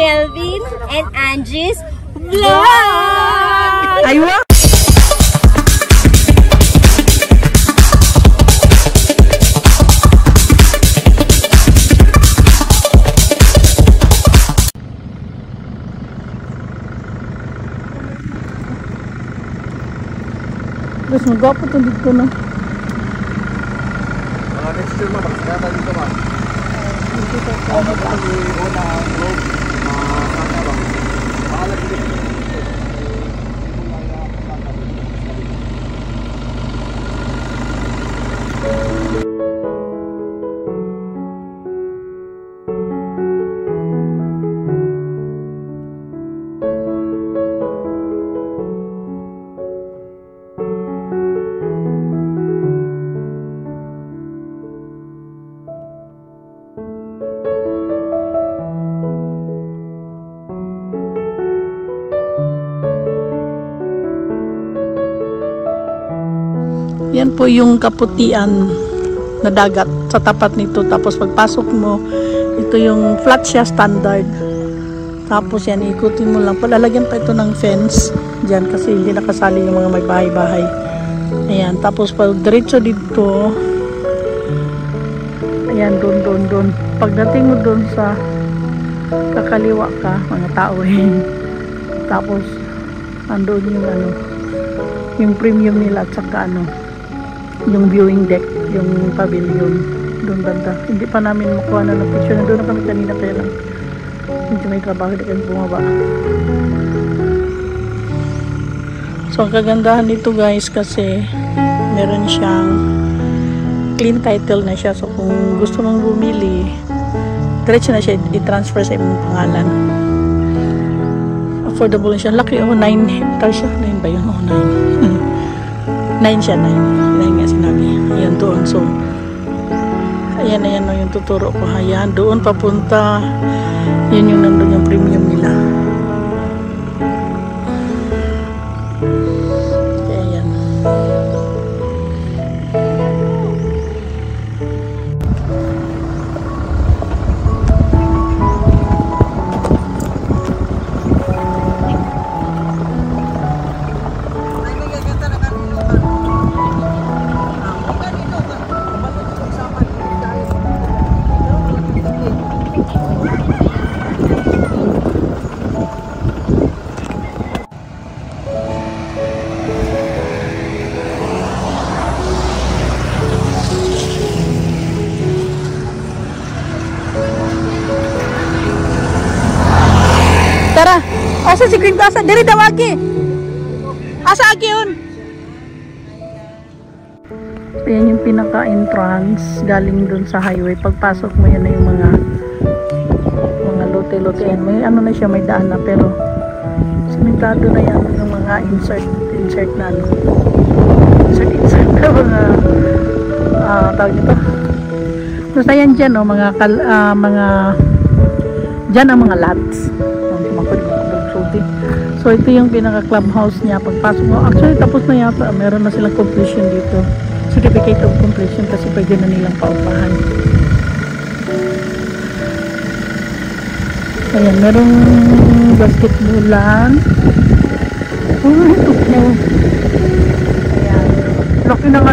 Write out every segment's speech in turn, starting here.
Kelvin and Angie's Vlog! Aywa! Guys, mag-gapo ito dito na. Mga next year ma, magkakata dito ma. Ano ba? Una ang road. Mga ba? Maalag dito. Yan po yung kaputian na dagat sa tapat nito. Tapos pagpasok mo, ito yung flat siya, standard. Tapos yan, ikutin mo lang. Palalagyan pa ito ng fence dyan kasi hindi nakasali yung mga may bahay-bahay. Ayan, tapos pag diretso dito, ayan, doon. Pagdating mo doon sa kakaliwa ka, mga tao tapos andun yung yung premium nila at saka yung viewing deck, yung pavilion doon banda. Hindi pa namin makuha na ng picture. Nandun na kami kanina kaya lang medyo may trabaho di kami bumaba. So ang kagandahan nito guys kasi meron siyang clean title na siya. So kung gusto mong bumili, diretso na siya i-transfer sa imong pangalan. Affordable siya. Laki 9 hectares siya. 9 ba yun? 9 siya, 9 nga sinabi. Ayan doon. So, ayan yung tuturo ko. Ayan, doon papunta. Yun yung nandun yung premium nila. Ayan. Tara, asa si Queen Plaza? Diri daw aki. Asa aki yun? Ayan yung pinaka-entrance galing dun sa highway. Pagpasok mo yan na yung mga lote-lote. May na siya, may daan na pero simentado na yan yung mga insert na insert na mga tawag nito. Basta yan dyan, dyan ang mga lots. So ito yung pinaka clubhouse niya. Pagpasok mo, actually tapos na yata, meron na silang completion dito, certificate of completion kasi pwede na nilang paupahan. Ayan, merong basketballan. Ito po. Ayan, laki ng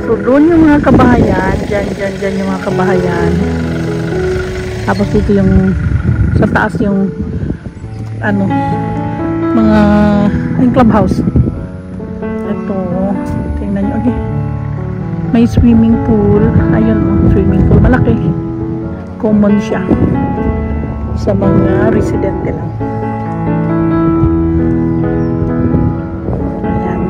so doon yung mga kabahayan, dyan yung mga kabahayan. Tapos dito yung sa taas yung yung clubhouse. Ito, tingnan nyo. Okay. May swimming pool. Ayun, swimming pool. Malaki. Common siya sa mga residente lang. Ayan.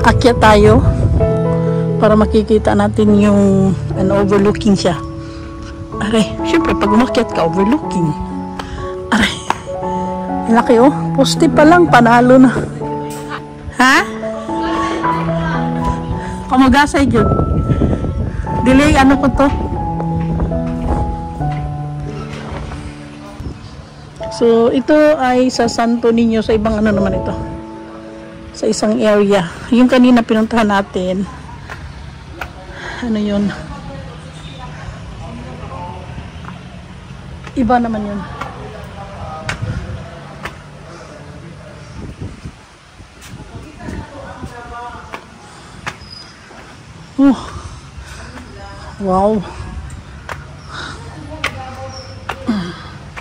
Akyat tayo para makikita natin yung overlooking siya. Aray, syempre pag umakyat ka, overlooking. Aray, laki poste pa lang, panalo na. Ha? Pamagasay yun. Delay, ko to? So, ito ay sa Santo Niño, sa ibang naman ito. sa isang area. Yung kanina pinuntahan natin, ano yun? Iba naman yun. Wow.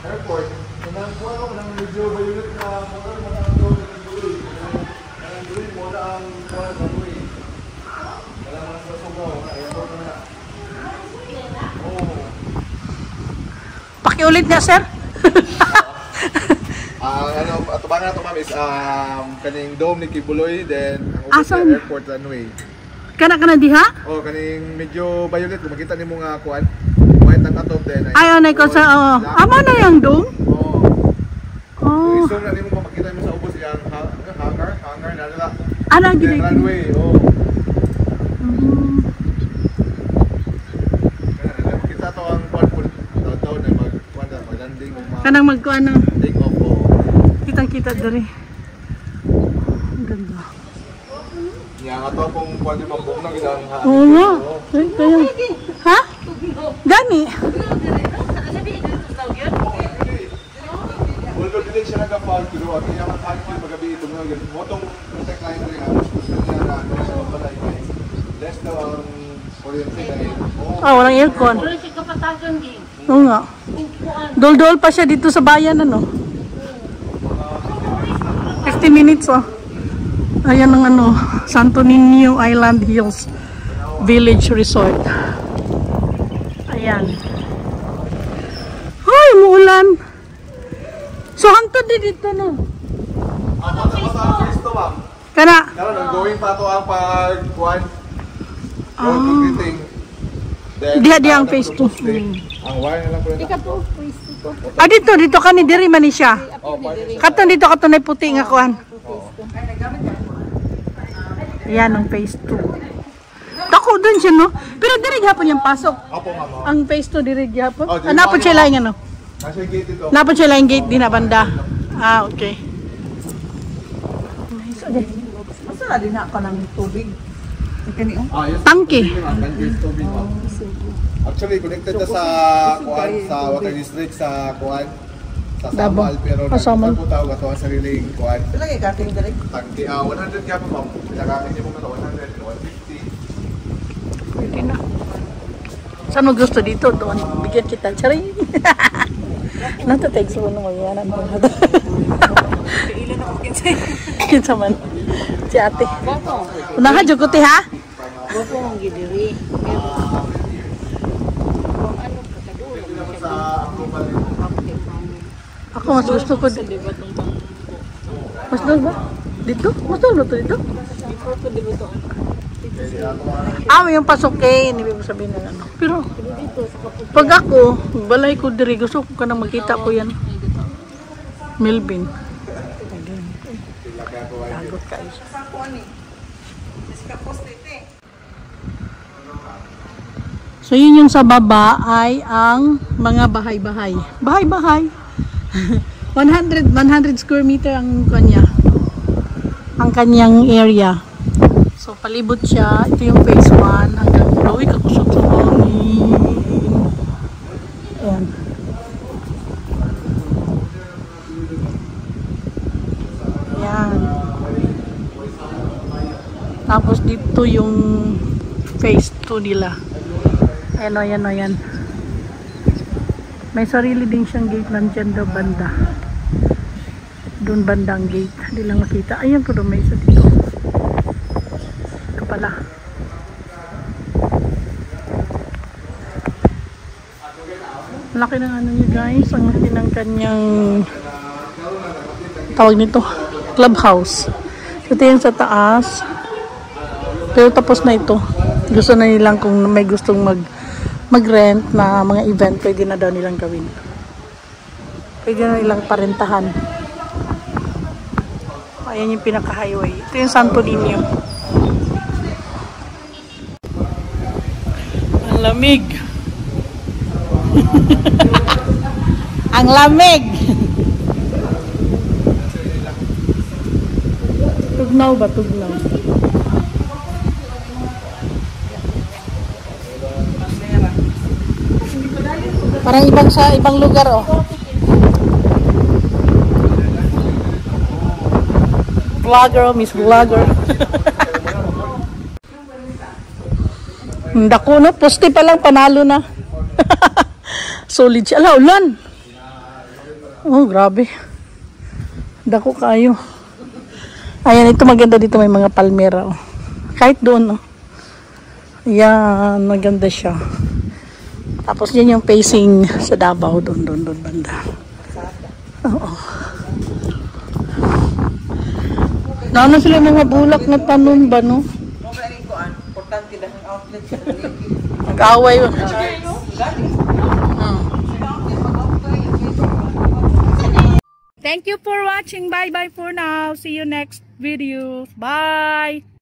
Airport. Kanang kuha ko ng medyo violet na motor mo na ang doon ng duloy. Ang duloy mo na ang kuha ng duloy. Kailangan sa sugaw. Airport mo na. Oh. Pakiulit nga, sir. Ano, atubangan na ito ma'am is kaning dome ni Kibuloy, then ang Asan? airport runway. Kana diha? Oh, kaning medyo violet, kung makita ni mo nga kuan. White ang atop then. Ay, anay ko sa, amo na yung dome? Oh. Oh. So, na mo makita mo sa ubos yung hangar na nila. Ano ang Then ginagawa? runway, oh. Kita to ang kuan po daw na mag-landing Kanang magkuan na. take off oh. Kitang-kita dali. Ang ganda. Yang ato kung kuan di mabong na gid ang Oo nga. Ay, kaya. Ha? Gani. Although dili siya nagka-fall pero ang iyang active magabi ito nga gid. Motong protect line rin ha. Gusto niya na ano sa balay kay less daw ang kuryente dahil. Ah, walang aircon. Oo nga. Dol-dol pa siya dito sa bayan, ano? 50 minutes, oh. Ayan ang ano, Santo Niño Island Hills Village Resort. Ayan. Hoy, muulan. So, hantod din dito, no? Ako sa first to ma'am. Kana. Karon ongoing pa to ang pagkuan. Road concreting. Diha ang phase 2. Ang wire na lang po rin. Ah, dito ka ni diri man ni siya. Oh, party. Katon dito katon ay puti nga kuan. Ayan ang phase 2. Dako dun siya, no? Pero diri gyapon yung pasok. Opo ma'am. Oh. Ang phase 2 diri gyapon. Oh, diri Napod siya laing ano? Nasa gate ito. Napod siya laing gate din na banda. Ah, okay. Masa na din ako ng tubig? Kani oh. Ah, yes. Tangke. Tangke tubig ma'am. Actually connected na sa kuan sa water district sa kuan sa Davao. Samal pero Samal. nagputaw ato ang sariling kuan. Pila kay kating direct? Tangke 100 ka pa ma'am. Pinagamit niyo mo na 100 150. Pwede na. Saan mo gusto dito? Doon. Bigyan kita. Charing. Natatext mo nung magyanan mo. Ilan ako kinsay? Kinsa man. Si ate. Unahan, juguti ha? Boto ang gidiri. Ako mas gusto ko dito. Mas dol ba? Dito? Mas dol ba ito dito? May yung pasukin. Hindi mo sabihin ng ano. Pero, pag ako, balay ko diri, gusto ko ka nang makita ko yan. Melvin. Tagot ka isa. So, yun yung sa baba ay ang mga bahay-bahay. Bahay-bahay. 100 square meter ang kanya. Ang kanyang area. So, palibot siya. Ito yung phase 1 hanggang uwi ka kusot sa hangin. Ayan. Ayan. Tapos dito yung phase 2 nila. Ayan o, ayan o, ayan. May sarili din siyang gate nandyan daw banda. Doon bandang gate. Hindi lang makita. Ayan po doon may isa dito. Ito pala. Laki ng ano niya guys. Ang laki ng kanyang tawag nito. Clubhouse. Ito yung sa taas. Pero tapos na ito. Gusto na nilang kung may gustong mag-rent na mga event, pwede na daw nilang gawin. Pwede na nilang parentahan. Ayan yung pinaka-highway. Ito yung Santo Niño. Ang lamig. Ang lamig. Ito Tugnaw ba? Tugnaw. Parang ibang sa ibang lugar, oh. Vlogger, oh, Miss Vlogger. Dako na, poste pa lang, panalo na. Solid siya. Ala, ulan. Oh, grabe. Dako kayo. Ayan, ito maganda dito, may mga palmera, oh. Kahit doon, oh. Ayan, maganda siya. Tapos yan yung facing sa Davao, doon banda. Oo. Naano sila mga bulak na tanom ba, no? Importante lang ang outlet sa Nag-away. Thank you for watching. Bye-bye for now. See you next video. Bye!